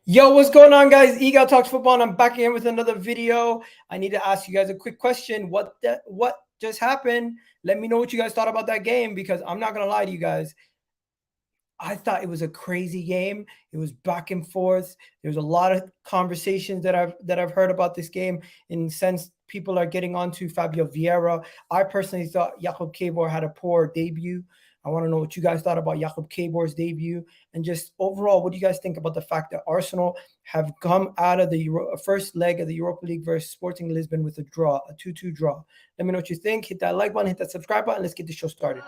Yo, what's going on, guys? Egal Talks Football, and I'm back again with another video. I need to ask you guys a quick question. What just happened? Let me know what you guys thought about that game, because I'm not gonna lie to you guys. I thought it was a crazy game. It was back and forth. There's a lot of conversations that I've heard about this game, in the sense people are getting onto Fabio Vieira. I personally thought Jakub had a poor debut. I want to know what you guys thought about Jakub debut, and just overall, what do you guys think about the fact that Arsenal have come out of the first leg of the Europa League versus Sporting Lisbon with a draw, a 2-2 draw? Let me know what you think. Hit that like button, hit that subscribe button. Let's get the show started.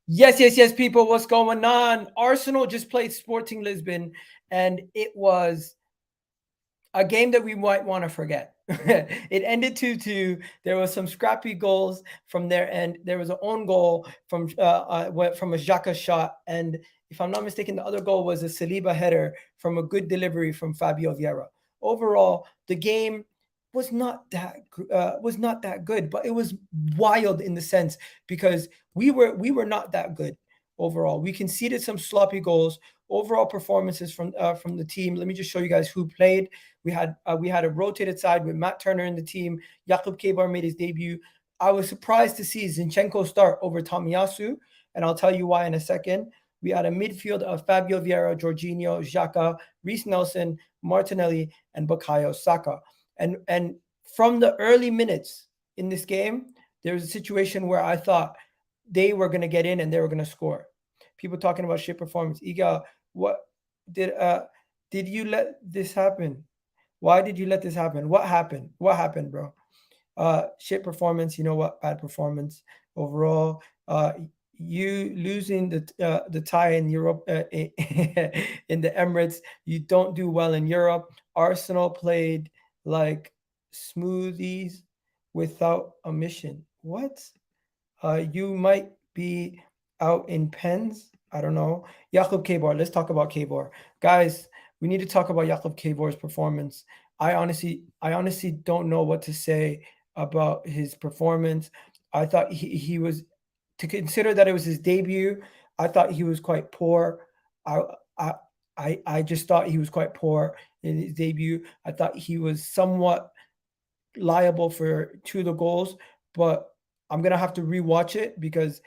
Yes, people, what's going on? Arsenal just played Sporting Lisbon, and it was a game that we might want to forget. It ended 2-2. There was some scrappy goals from their end. There was an own goal from a Xhaka shot, and if I'm not mistaken, the other goal was a Saliba header from a good delivery from Fabio Vieira. Overall, the game was not that good, but it was wild in the sense because we were not that good overall. We conceded some sloppy goals. Overall performances from the team. Let me just show you guys who played. We had a rotated side with Matt Turner in the team. Jakub made his debut. I was surprised to see Zinchenko start over Tomiyasu, and I'll tell you why in a second. We had a midfield of Fabio Vieira, Jorginho, Xhaka, Reiss Nelson, Martinelli, and Bukayo Saka. And from the early minutes in this game, there was a situation where I thought they were going to get in and they were going to score. People talking about shit performance. Egal, what did you let this happen? Why did you let this happen? What happened? What happened, bro? Shit performance. You know what? Bad performance overall. You losing the tie in Europe, in the Emirates. You don't do well in Europe. Arsenal played like smoothies without a mission. What? You might be out in pens. I don't know. Jakub. Let's talk about Kiwior. Guys, we need to talk about Jakub Kiwior's performance. I honestly don't know what to say about his performance. I thought he was, to consider that it was his debut, I thought he was quite poor. I just thought he was quite poor in his debut. I thought he was somewhat liable for 2 of the goals, but I'm gonna have to rewatch it because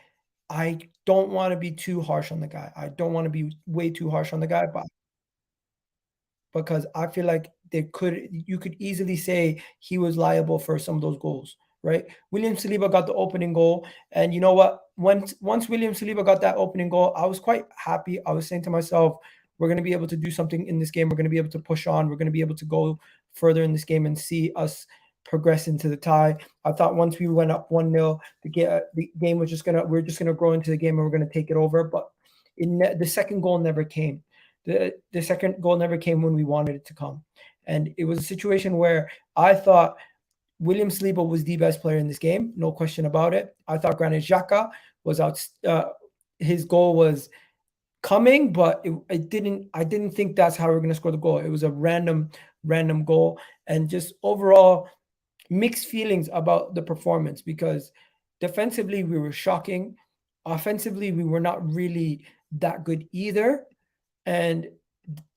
I don't want to be too harsh on the guy. I don't want to be way too harsh on the guy, but because I feel like you could easily say he was liable for some of those goals, right? William Saliba got the opening goal, and you know what? Once William Saliba got that opening goal, I was quite happy. I was saying to myself, we're going to be able to do something in this game. We're going to be able to push on. We're going to be able to go further in this game and see us progress into the tie. I thought once we went up 1-0, the game was we're just gonna grow into the game and we're gonna take it over. But the second goal never came. The second goal never came when we wanted it to come, and it was a situation where I thought William Saliba was the best player in this game, no question about it. I thought Granit Xhaka was out. His goal was coming, but I didn't think that's how we were gonna score the goal. It was a random goal, and just overall mixed feelings about the performance, because defensively we were shocking. Offensively, we were not really that good either. And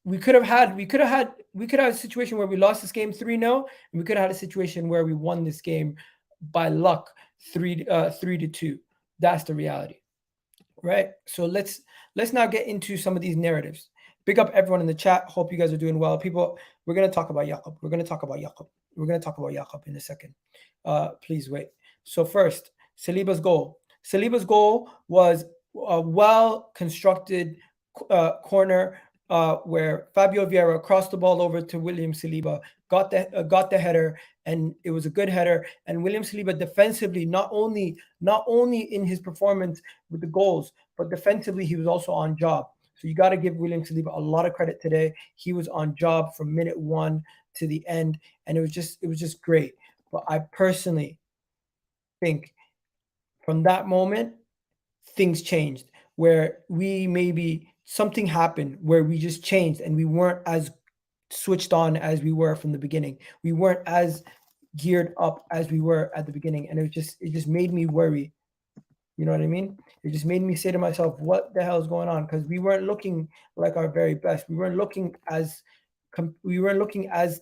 we could have had a situation where we lost this game 3-0, and we could have had a situation where we won this game by luck 3-2. That's the reality. Right? So let's now get into some of these narratives. Big up everyone in the chat. Hope you guys are doing well. People, we're going to talk about Jakub. We're going to talk about Jakub in a second. Please wait. So first, Saliba's goal. Saliba's goal was a well-constructed corner where Fabio Vieira crossed the ball over to William Saliba, got the header, and it was a good header. And William Saliba defensively, not only in his performance with the goals, but defensively he was also on job. So you got to give William Saliba a lot of credit today. He was on job from minute 1 to the end, and it was just great. But I personally think from that moment things changed, where we maybe something happened where we just changed and we weren't as switched on as we were from the beginning. We weren't as geared up as we were at the beginning, and it just made me worry. You know what I mean? It just made me say to myself, "What the hell is going on?" Because we weren't looking like our very best. We weren't looking as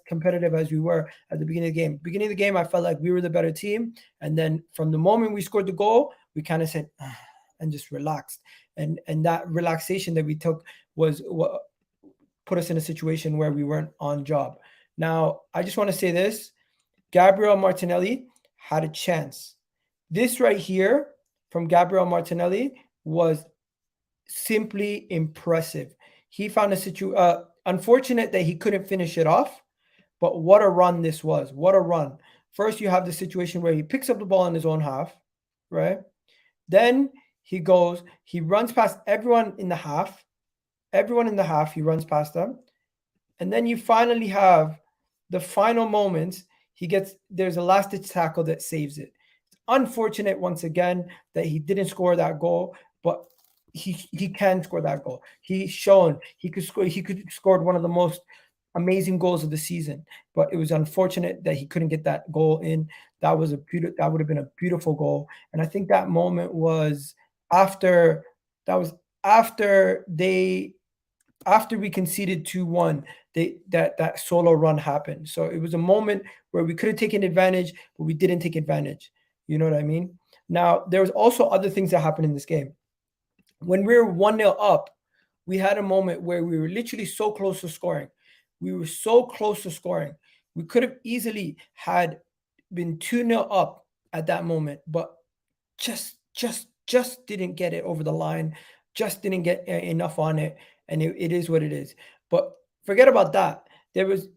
competitive as we were at the beginning of the game. Beginning of the game, I felt like we were the better team, and then from the moment we scored the goal, we kind of said and just relaxed. And that relaxation that we took was what put us in a situation where we weren't on job. Now, I just want to say this: Gabriel Martinelli had a chance. This right here from Gabriel Martinelli was simply impressive. He found a situation. Unfortunate that he couldn't finish it off, but what a run this was. What a run. First, you have the situation where he picks up the ball in his own half, right? Then he runs past everyone in the half. Everyone in the half, he runs past them. And then you finally have the final moments. There's a last ditch tackle that saves it. It's unfortunate once again that he didn't score that goal, but he can score that goal. He's shown he could score. He could have scored one of the most amazing goals of the season, but it was unfortunate that he couldn't get that goal in. That would have been a beautiful goal. And I think that moment was after after we conceded 2-1, that solo run happened. So it was a moment where we could have taken advantage, but we didn't take advantage. You know what I mean? Now, there was also other things that happened in this game. When we were 1-0 up, we had a moment where we were literally so close to scoring. We were so close to scoring. We could have easily had been 2-0 up at that moment, but just didn't get it over the line, just didn't get enough on it, and it is what it is. But forget about that. There was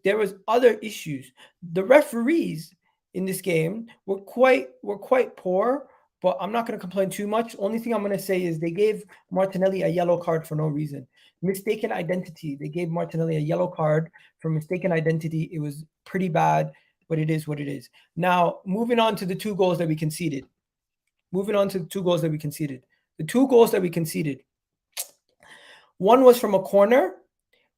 other issues. The referees in this game were quite poor, but I'm not going to complain too much. Only thing I'm going to say is they gave Martinelli a yellow card for no reason. Mistaken identity. They gave Martinelli a yellow card for mistaken identity. It was pretty bad, but it is what it is. Now, moving on to the two goals that we conceded. The two goals that we conceded. One was from a corner.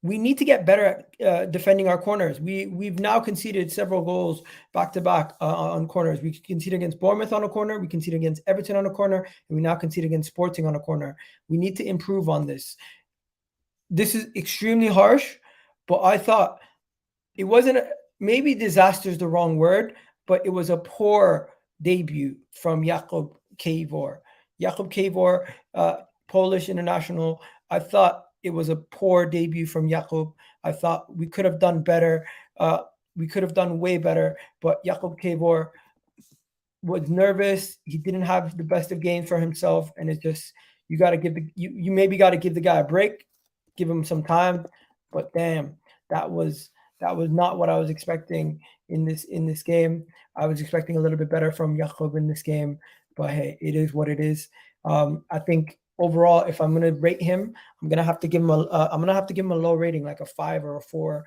We need to get better at defending our corners. We've now conceded several goals back to back on corners. We conceded against Bournemouth on a corner. We conceded against Everton on a corner, and we now concede against Sporting on a corner. We need to improve on this. This is extremely harsh, but I thought it wasn't. Maybe disaster is the wrong word, but it was a poor debut from Jakub Kiwior. Polish international. I thought it was a poor debut from Jakub. I thought we could have done better. We could have done way better, but Jakub Kiwior was nervous. He didn't have the best of games for himself, and it's just you got to you maybe got to give the guy a break, give him some time. But damn, that was not what I was expecting in this game. I was expecting a little bit better from Jakub in this game, but hey, it is what it is. I think overall, if I'm going to rate him, I'm going to have to give him a low rating, like a 5 or a 4.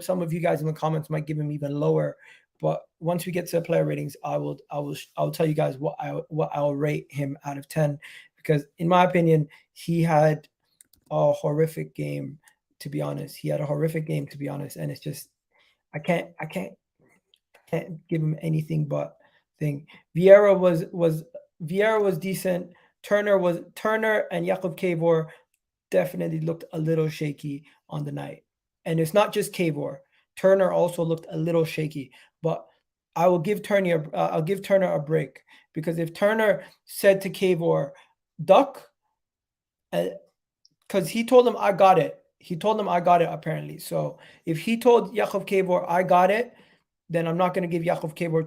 Some of you guys in the comments might give him even lower, but once we get to player ratings, I'll tell you guys what I'll rate him out of 10, because in my opinion, he had a horrific game, to be honest. And it's just I can't give him anything but thing. Vieira was decent. Turner and Jakub Kiwior definitely looked a little shaky on the night. And it's not just Kiwior. Turner also looked a little shaky. But I'll give Turner a break, because if Turner said to Kiwior, duck, because he told him I got it. Apparently. So if he told Jakub Kiwior I got it, then I'm not going to give Jakub Kiwior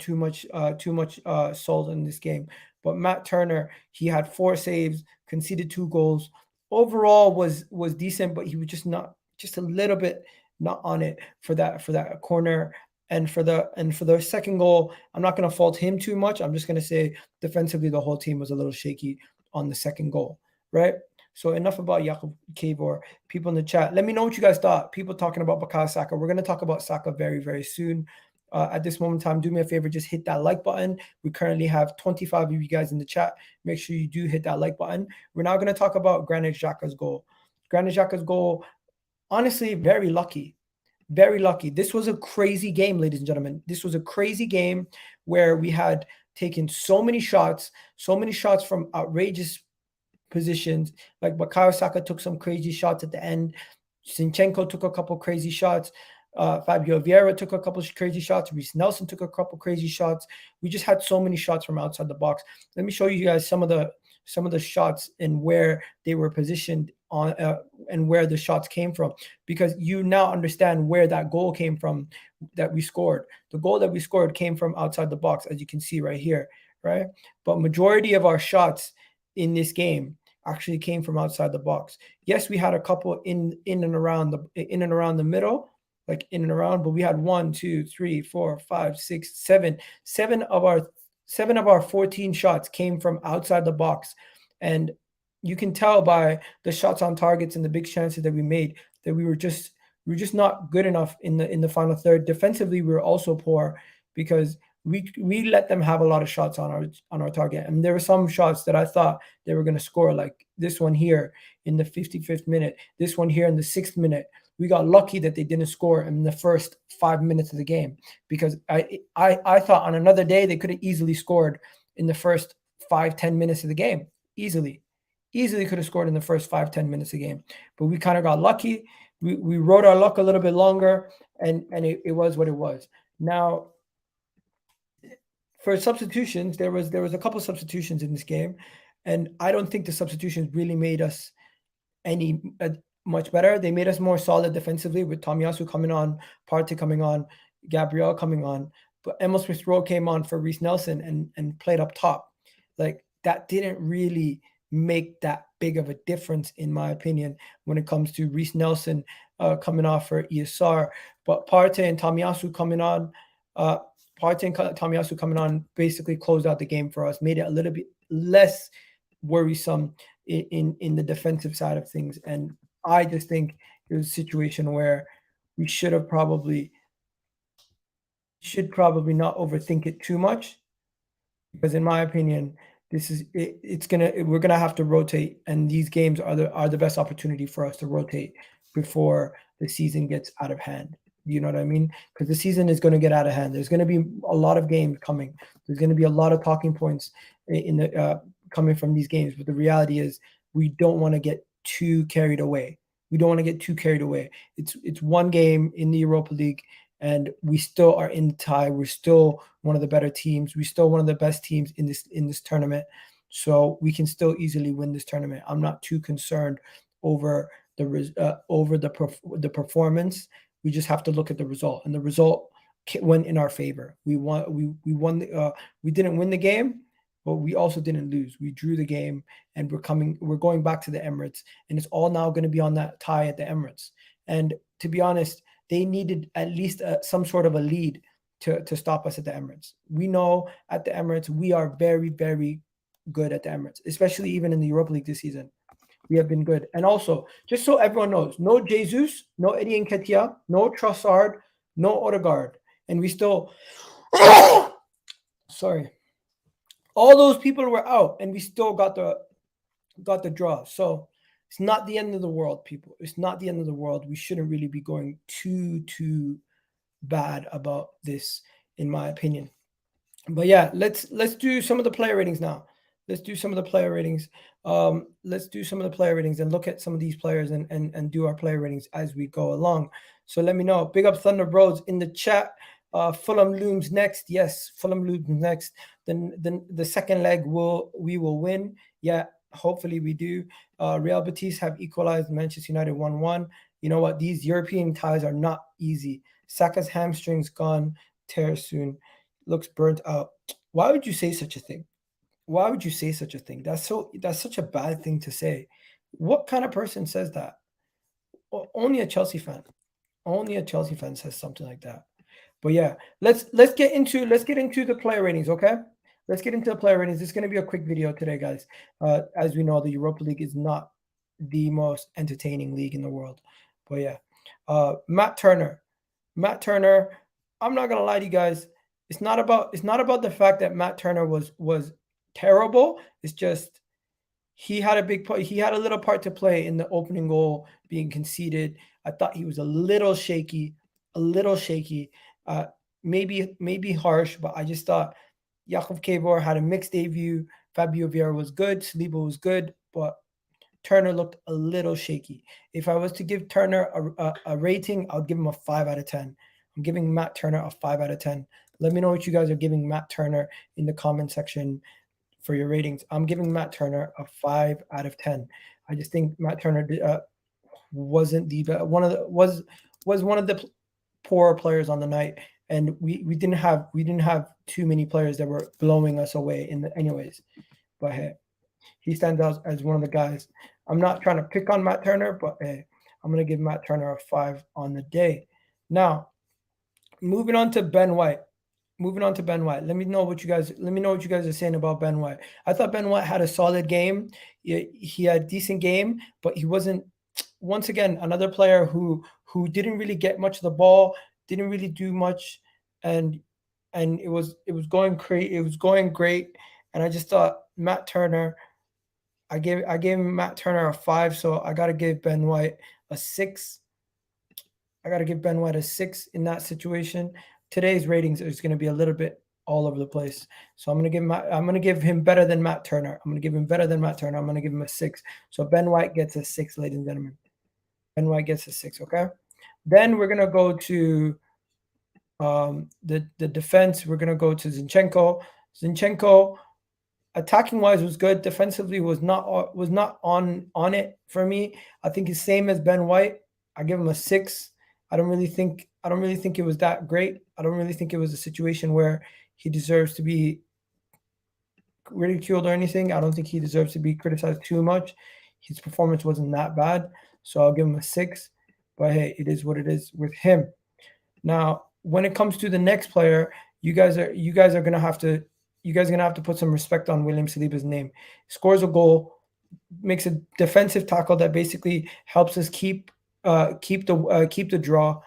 too much salt in this game. But Matt Turner, he had 4 saves, conceded 2 goals. Overall was decent, but he was just a little bit not on it for that corner. And for the second goal, I'm not going to fault him too much. I'm just going to say defensively the whole team was a little shaky on the second goal, right? So enough about Jakub Kiwior. People in the chat, let me know what you guys thought. People talking about Bukayo Saka. We're going to talk about Saka very, very soon. At this moment in time, do me a favor, just hit that like button. We currently have 25 of you guys in the chat. Make sure you do hit that like button. We're now going to talk about Granit Xhaka's goal. Granit Xhaka's goal, honestly, very lucky. Very lucky. This was a crazy game, ladies and gentlemen. This was a crazy game where we had taken so many shots from outrageous positions. Like Bukayo Saka took some crazy shots at the end. Zinchenko took a couple crazy shots. Fabio Vieira took a couple crazy shots. Reiss Nelson took a couple crazy shots. We just had so many shots from outside the box. Let me show you guys some of the shots and where they were positioned on and where the shots came from, because you now understand where that goal came from that we scored. The goal that we scored came from outside the box, as you can see right here, right? But majority of our shots in this game actually came from outside the box. Yes, we had a couple in and around the middle, like in and around, but we had 1, 2, 3, 4, 5, 6, 7. 7 of our 14 shots came from outside the box. And you can tell by the shots on targets and the big chances that we made that we were just not good enough in the final third. Defensively, we were also poor because we let them have a lot of shots on our target. And there were some shots that I thought they were going to score, like this one here in the 55th minute, this one here in the 6th minute. We got lucky that they didn't score in the first 5 minutes of the game, because I thought on another day they could have easily scored in the first 5-10 minutes of the game. Easily could have scored in the first 5-10 minutes of the game. But we kind of got lucky. We rode our luck a little bit longer, and it was what it was. Now, for substitutions, there was a couple of substitutions in this game, and I don't think the substitutions really made us any much better. They made us more solid defensively, with Tomiyasu coming on, Partey coming on, Gabriel coming on. But Emile Smith-Rowe came on for Reiss Nelson and played up top. Like, that didn't really make that big of a difference, in my opinion, when it comes to Reiss Nelson coming off for ESR. But Partey and Tomiyasu coming on basically closed out the game for us, made it a little bit less worrisome in the defensive side of things. And I just think it was a situation where we should probably not overthink it too much, because in my opinion, we're gonna have to rotate, and these games are the best opportunity for us to rotate before the season gets out of hand. You know what I mean? Because the season is going to get out of hand. There's going to be a lot of games coming. There's going to be a lot of talking points coming from these games. But the reality is, we don't want to get too carried away. It's one game in the Europa League, and we still are in the tie. We're still one of the better teams. We're still one of the best teams in this tournament. So we can still easily win this tournament. I'm not too concerned over the performance. We just have to look at the result, and the result went in our favor. We won. We didn't win the game, but we also didn't lose. We drew the game, and we're going back to the Emirates, and it's all now going to be on that tie at the Emirates. And to be honest, they needed at least some sort of a lead to stop us at the Emirates. We know at the Emirates we are very, very good at the Emirates, especially even in the Europa League this season. We have been good. And also, just so everyone knows, no Jesus, no Eddie Nketiah, no Trossard, no Odegaard. And we still sorry. All those people were out, and we still got the draw. So it's not the end of the world, people. It's not the end of the world. We shouldn't really be going too bad about this, in my opinion. But yeah, let's do some of the player ratings now. Let's do some of the player ratings and look at some of these players and do our player ratings as we go along. So let me know. Big up Thunder Bros in the chat. Fulham looms next. Yes, Fulham looms next. Then the second leg we will win. Yeah, hopefully we do. Real Betis have equalized Manchester United 1-1. You know what? These European ties are not easy. Saka's hamstrings gone. Tear soon. Looks burnt out. Why would you say such a thing? Why would you say such a thing? That's such a bad thing to say. What kind of person says that? Only a Chelsea fan. Only a Chelsea fan says something like that. But yeah, let's get into the player ratings, okay? Let's get into the player ratings. This is going to be a quick video today, guys. As we know, the Europa League is not the most entertaining league in the world. But yeah, Matt Turner. I'm not gonna lie to you guys. It's not about the fact that Matt Turner was terrible. It's just he had a big part. He had a little part to play in the opening goal being conceded. I thought he was a little shaky, a little shaky. Uh, maybe harsh, but I just thought Jakub Kiwior had a mixed debut. Fabio Vieira was good. Saliba was good, but Turner looked a little shaky. If I was to give Turner a rating, I would give him a 5 out of 10. I'm giving Matt Turner a 5 out of 10. Let me know what you guys are giving Matt Turner in the comment section for your ratings. I'm giving Matt Turner a 5 out of 10. I just think Matt Turner wasn't the one of the was one of the poorer players on the night, and we didn't have too many players that were blowing us away in the anyways. But hey, he stands out as one of the guys. I'm not trying to pick on Matt Turner, but hey, I'm gonna give Matt Turner a 5 on the day. Now, moving on to Ben White. Moving on to Ben White. Let me know what you guys are saying about Ben White. I thought Ben White had a solid game. He had a decent game, but he wasn't, once again, another player who didn't really get much of the ball, didn't really do much, and it was going great. And I just thought Matt Turner, I gave Matt Turner a 5, so I gotta give Ben White a 6. I got to give Ben White a 6 in that situation. Today's ratings is going to be a little bit all over the place. So I'm going to give him better than Matt Turner. I'm going to give him better than Matt Turner. I'm going to give him a 6. So Ben White gets a 6, ladies and gentlemen. Ben White gets a 6, okay? Then we're going to go to the defense. We're going to go to Zinchenko. Zinchenko, attacking wise, was good. Defensively was not on it for me. I think it's same as Ben White. I give him a 6. I don't really think it was that great. I don't really think it was a situation where he deserves to be ridiculed or anything. I don't think he deserves to be criticized too much. His performance wasn't that bad, so I'll give him a 6. But hey, it is what it is with him. Now, when it comes to the next player, you guys are gonna have to put some respect on William Saliba's name. Scores a goal, makes a defensive tackle that basically helps us keep the draw.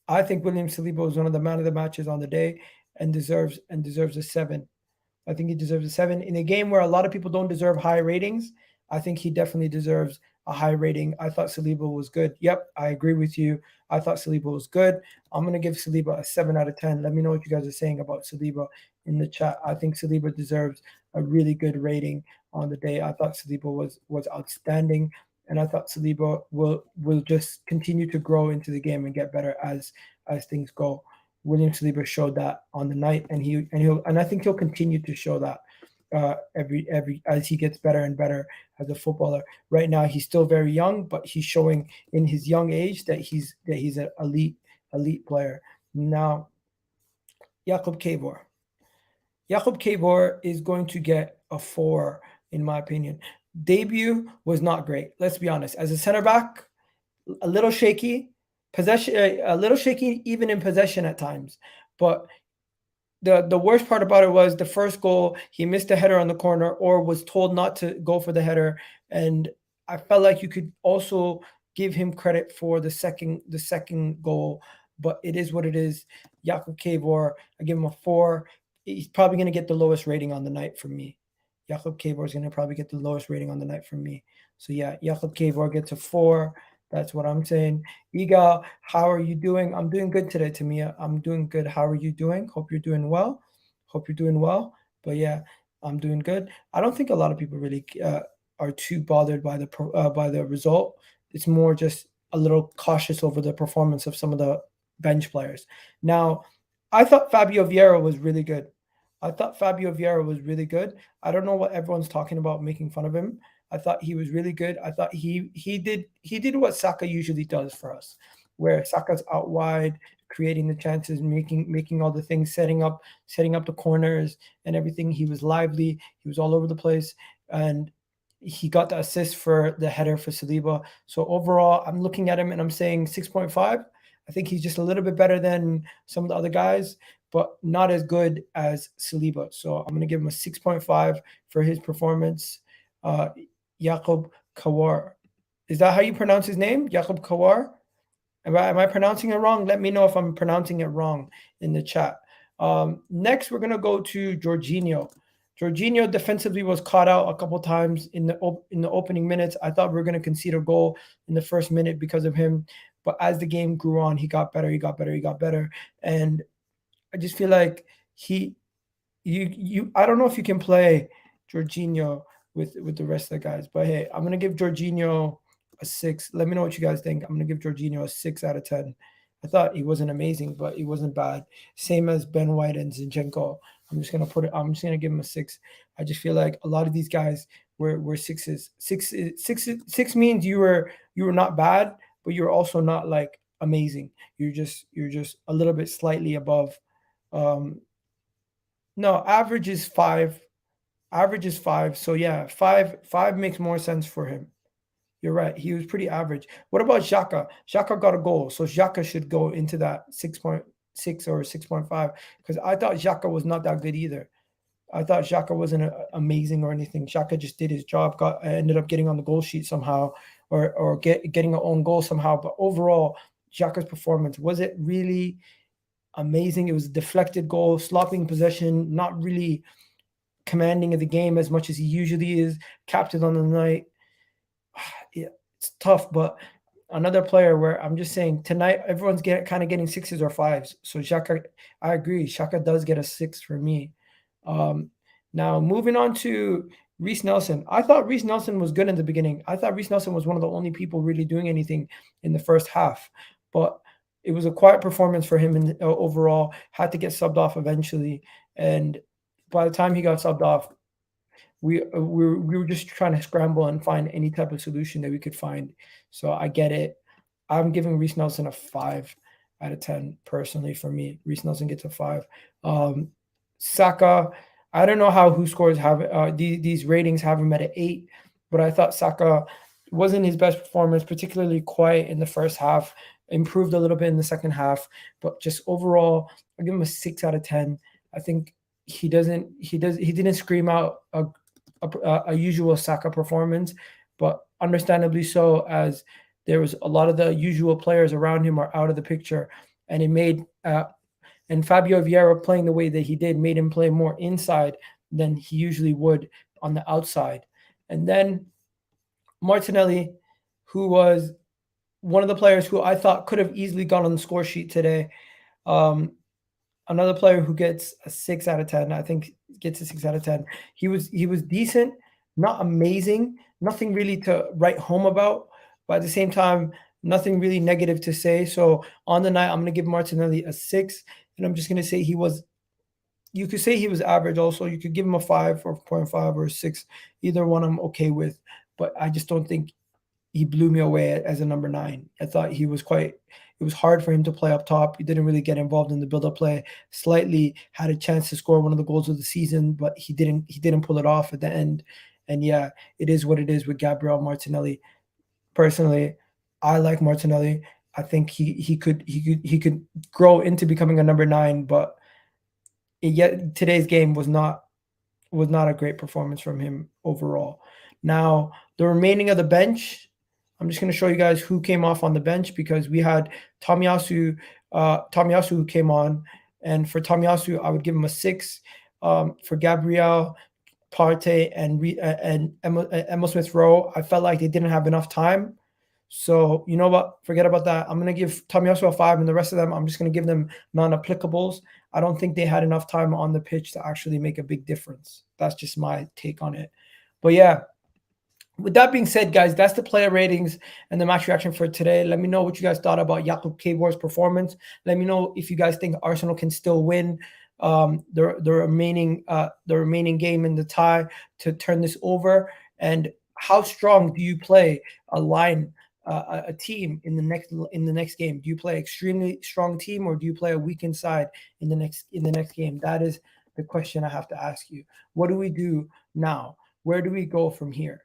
I think William Saliba was one of the man of the matches on the day and deserves a 7. I think he deserves a 7 in a game where a lot of people don't deserve high ratings. I think he definitely deserves a high rating. I thought Saliba was good. Yep, I agree with you. I thought Saliba was good. I'm going to give Saliba a 7 out of 10. Let me know what you guys are saying about Saliba in the chat. I think Saliba deserves a really good rating on the day. I thought Saliba was outstanding, and I thought Saliba will just continue to grow into the game and get better as things go. William Saliba showed that on the night, and I think he'll continue to show that every as he gets better and better as a footballer. Right now, he's still very young, but he's showing in his young age that he's an elite player. Now, Jakub Kiwior. Jakub Kiwior is going to get a 4, in my opinion. Debut was not great. Let's be honest. As a center back, a little shaky. Possession, a little shaky even in possession at times. But the worst part about it was the first goal, he missed a header on the corner or was told not to go for the header. And I felt like you could also give him credit for the second goal. But it is what it is. Jakub Kiwior, I give him a 4. He's probably going to get the lowest rating on the night from me. Jakub Kiwior is going to probably get the lowest rating on the night from me. So yeah, Jakub Kiwior gets a 4. That's what I'm saying. Egal, how are you doing? I'm doing good today, Tamia. I'm doing good. How are you doing? Hope you're doing well. But yeah, I'm doing good. I don't think a lot of people really are too bothered by the result. It's more just a little cautious over the performance of some of the bench players. Now, I thought Fabio Vieira was really good. I don't know what everyone's talking about, making fun of him. I thought he was really good. I thought he did what Saka usually does for us, where Saka's out wide, creating the chances, making all the things, setting up the corners and everything. He was lively. He was all over the place, and he got the assist for the header for Saliba. So overall, I'm looking at him and I'm saying 6.5. I think he's just a little bit better than some of the other guys, but not as good as Saliba. So I'm going to give him a 6.5 for his performance. Jakub Kiwior. Is that how you pronounce his name? Jakub Kiwior? Am I pronouncing it wrong? Let me know if I'm pronouncing it wrong in the chat. Next, we're going to go to Jorginho. Jorginho defensively was caught out a couple times in the opening minutes. I thought we were going to concede a goal in the first minute because of him, but as the game grew on, he got better. He got better. He got better, and I just feel like he you I don't know if you can play Jorginho with the rest of the guys, but hey, I'm gonna give Jorginho a 6. Let me know what you guys think. I'm gonna give Jorginho a 6 out of 10. I thought he wasn't amazing, but he wasn't bad. Same as Ben White and Zinchenko. I'm just gonna give him a 6. I just feel like a lot of these guys were sixes. Six means you were not bad, but you're also not like amazing. You're just a little bit slightly above. Um, no, average is 5. Average is 5. So yeah, 5 makes more sense for him. You're right. He was pretty average. What about Xhaka? Xhaka got a goal, so Xhaka should go into that 6.6 or 6.5 because I thought Xhaka was not that good either. I thought Xhaka wasn't amazing or anything. Xhaka just did his job, ended up getting on the goal sheet somehow, or getting an own goal somehow. But overall, Xhaka's performance was it really amazing? It was a deflected goal, slopping possession, not really commanding of the game as much as he usually is. Captain on the night. Yeah, it's tough, but another player where I'm just saying tonight everyone's kind of getting 6s or 5s. So Xhaka, I agree. Xhaka does get a 6 for me. Now moving on to Reiss Nelson. I thought Reiss Nelson was good in the beginning. I thought Reiss Nelson was one of the only people really doing anything in the first half, but it was a quiet performance for him in overall. Had to get subbed off eventually, and by the time he got subbed off, we were just trying to scramble and find any type of solution that we could find. So I get it. I'm giving Reiss Nelson a 5 out of 10 personally for me. Reiss Nelson gets a 5. Saka, I don't know how who scores have these ratings have him at an 8, but I thought Saka wasn't his best performance, particularly quiet in the first half. Improved a little bit in the second half, but just overall, I give him a 6 out of 10. I think he didn't scream out a usual Saka performance, but understandably so, as there was a lot of the usual players around him are out of the picture, and it made and Fabio Vieira playing the way that he did made him play more inside than he usually would on the outside. And then Martinelli, who was one of the players who I thought could have easily gone on the score sheet today. Another player who gets a 6 out of 10. I think gets a 6 out of 10. He was decent, not amazing, nothing really to write home about, but at the same time, nothing really negative to say. So on the night, I'm going to give Martinelli a 6, and I'm just going to say you could say he was average also. You could give him a 5 or 0.5 or a 6. Either one I'm okay with, but I just don't think he blew me away as a number 9. I thought it was hard for him to play up top. He didn't really get involved in the build-up play. Slightly had a chance to score one of the goals of the season, but he didn't pull it off at the end. And yeah, it is what it is with Gabriel Martinelli. Personally, I like Martinelli. I think he could grow into becoming a number 9, but yet today's game was not a great performance from him overall. Now, the remaining of the bench, I'm just going to show you guys who came off on the bench because we had Tomiyasu who came on, and for Tomiyasu, I would give him a 6. For Gabriel, Partey, and Emile Smith Rowe, I felt like they didn't have enough time. So you know what? Forget about that. I'm going to give Tomiyasu a 5, and the rest of them, I'm just going to give them non-applicables. I don't think they had enough time on the pitch to actually make a big difference. That's just my take on it. But yeah, with that being said, guys, that's the player ratings and the match reaction for today. Let me know what you guys thought about Jakub Kiwior's performance. Let me know if you guys think Arsenal can still win the remaining game in the tie to turn this over, and how strong do you play a team in the next game? Do you play extremely strong team, or do you play a weakened side in the next game? That is the question I have to ask you. What do we do now? Where do we go from here?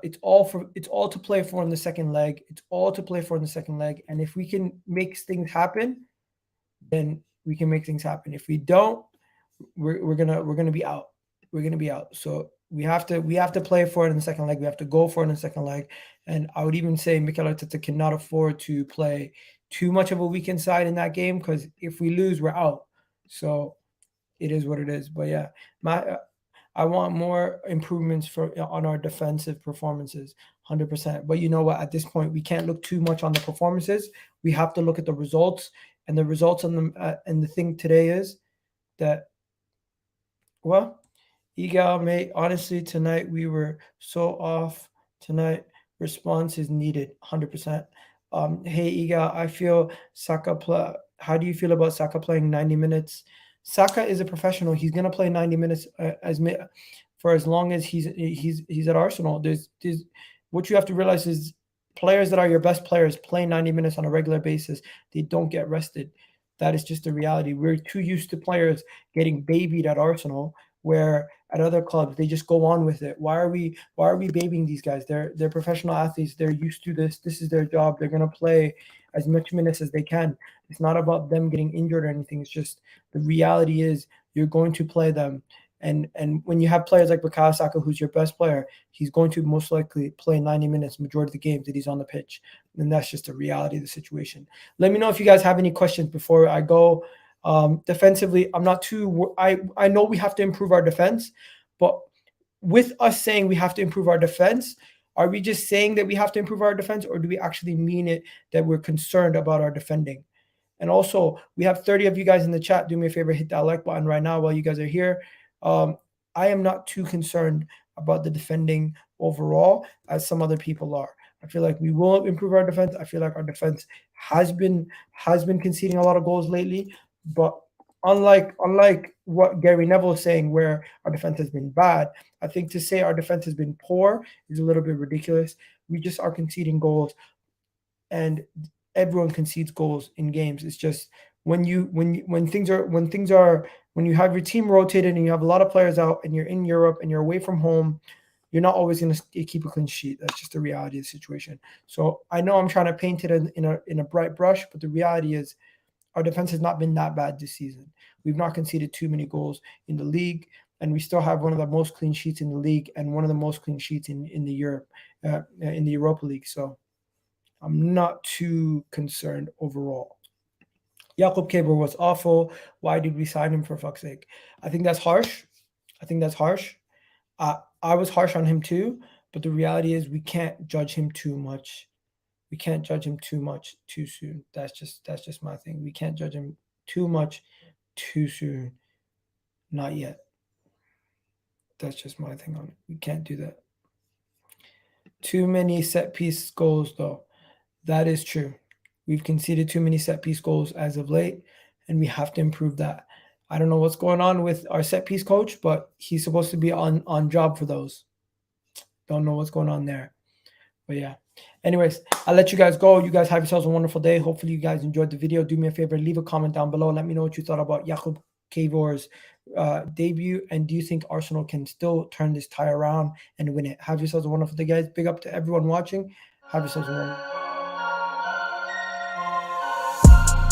It's all to play for in the second leg. It's all to play for in the second leg. And if we can make things happen, then we can make things happen. If we don't, we're gonna be out. We're gonna be out. So we have to play for it in the second leg. We have to go for it in the second leg. And I would even say Mikel Arteta cannot afford to play too much of a weekend side in that game, because if we lose, we're out. So it is what it is. But yeah, I want more improvements on our defensive performances, 100%. But you know what? At this point, we can't look too much on the performances. We have to look at the results, and the results on them. And the thing today is that, well, Egal, mate, honestly, tonight we were so off. Tonight, response is needed, 100%. Hey, Egal, I feel how do you feel about Saka playing 90 minutes? Saka is a professional. He's gonna play 90 minutes for as long as he's at Arsenal. There's what you have to realize is players that are your best players play 90 minutes on a regular basis. They don't get rested. That is just the reality. We're too used to players getting babied at Arsenal, where at other clubs they just go on with it. Why are we babying these guys? They're professional athletes. They're used to this. This is their job. They're gonna play as much minutes as they can. It's not about them getting injured or anything. It's just the reality is you're going to play them. And when you have players like Bukayo Saka, who's your best player, he's going to most likely play 90 minutes majority of the games that he's on the pitch. And that's just the reality of the situation. Let me know if you guys have any questions before I go. Defensively, I'm not too. I know we have to improve our defense, but with us saying we have to improve our defense, are we just saying that we have to improve our defense, or do we actually mean it that we're concerned about our defending? And also, we have 30 of you guys in the chat. Do me a favor, hit that like button right now while you guys are here. I am not too concerned about the defending overall as some other people are. I feel like we will improve our defense. I feel like our defense has been conceding a lot of goals lately, but unlike what Gary Neville is saying, where our defense has been bad, I think to say our defense has been poor is a little bit ridiculous. We just are conceding goals, and everyone concedes goals in games. It's just when you have your team rotated and you have a lot of players out and you're in Europe and you're away from home, you're not always going to keep a clean sheet. That's just the reality of the situation. So I know I'm trying to paint it in a bright brush, but the reality is our defense has not been that bad this season. We've not conceded too many goals in the league, and we still have one of the most clean sheets in the league and one of the most clean sheets in the Europa League. So I'm not too concerned overall. Jakub was awful. Why did we sign him, for fuck's sake? I think that's harsh. I was harsh on him too, but the reality is we can't judge him too much. We can't judge him too much too soon. That's just my thing. We can't judge him too much too soon. Not yet. That's just my thing on it. We can't do that. Too many set piece goals though. That is true. We've conceded too many set piece goals as of late, and we have to improve that. I don't know what's going on with our set piece coach, but he's supposed to be on job for those. Don't know what's going on there. But yeah. Anyways, I'll let you guys go. You guys have yourselves a wonderful day. Hopefully you guys enjoyed the video. Do me a favor, leave a comment down below. Let me know what you thought about Jakub Kiwior's debut, and do you think Arsenal can still turn this tie around and win it? Have yourselves a wonderful day, guys. Big up to everyone watching. Have yourselves a wonderful